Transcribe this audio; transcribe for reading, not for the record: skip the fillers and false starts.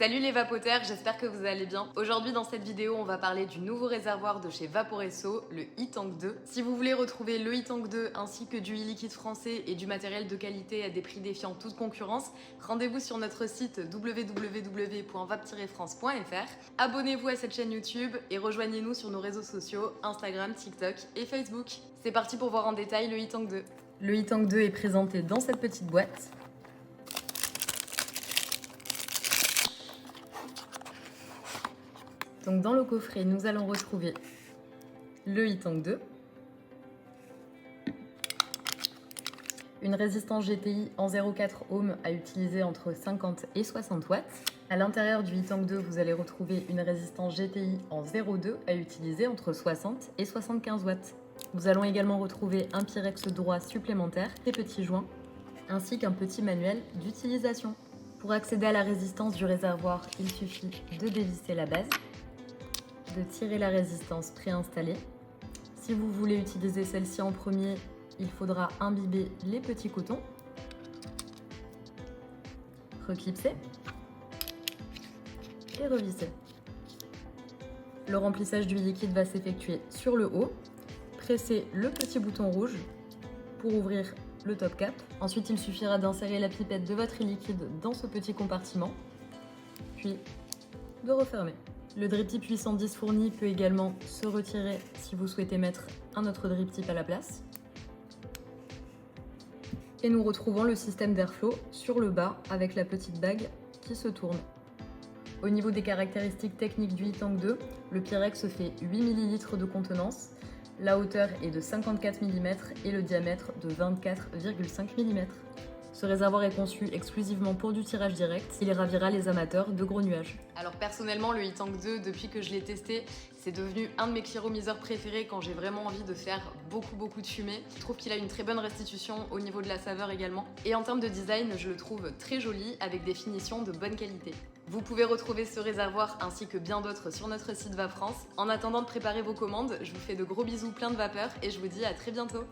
Salut les vapotaires, j'espère que vous allez bien. Aujourd'hui dans cette vidéo, on va parler du nouveau réservoir de chez Vaporesso, le e-Tank 2. Si vous voulez retrouver le e-Tank 2 ainsi que du e-liquide français et du matériel de qualité à des prix défiant toute concurrence, rendez-vous sur notre site www.vape-france.fr. Abonnez-vous à cette chaîne YouTube et rejoignez-nous sur nos réseaux sociaux, Instagram, TikTok et Facebook. C'est parti pour voir en détail le e-Tank 2. Le e-Tank 2 est présenté dans cette petite boîte. Donc dans le coffret, nous allons retrouver le e-Tank 2, une résistance GTI en 0,4 ohms à utiliser entre 50 et 60 watts. À l'intérieur du e-Tank 2, vous allez retrouver une résistance GTI en 0,2 à utiliser entre 60 et 75 watts. Nous allons également retrouver un Pyrex droit supplémentaire, des petits joints, ainsi qu'un petit manuel d'utilisation. Pour accéder à la résistance du réservoir, il suffit de dévisser la base, de tirer la résistance préinstallée. Si vous voulez utiliser celle-ci en premier, il faudra imbiber les petits cotons, reclipser et revisser. Le remplissage du liquide va s'effectuer sur le haut. Pressez le petit bouton rouge pour ouvrir le top cap. Ensuite, il suffira d'insérer la pipette de votre liquide dans ce petit compartiment, puis de refermer. Le drip tip 810 fourni peut également se retirer si vous souhaitez mettre un autre drip tip à la place. Et nous retrouvons le système d'airflow sur le bas avec la petite bague qui se tourne. Au niveau des caractéristiques techniques du e-Tank 2, le Pyrex fait 8 ml de contenance, la hauteur est de 54 mm et le diamètre de 24,5 mm. Ce réservoir est conçu exclusivement pour du tirage direct. Il ravira les amateurs de gros nuages. Alors personnellement, le e-Tank 2, depuis que je l'ai testé, c'est devenu un de mes cléromiseurs préférés quand j'ai vraiment envie de faire beaucoup de fumée. Je trouve qu'il a une très bonne restitution au niveau de la saveur également. Et en termes de design, je le trouve très joli avec des finitions de bonne qualité. Vous pouvez retrouver ce réservoir ainsi que bien d'autres sur notre site Vape France. En attendant de préparer vos commandes, je vous fais de gros bisous plein de vapeur et je vous dis à très bientôt.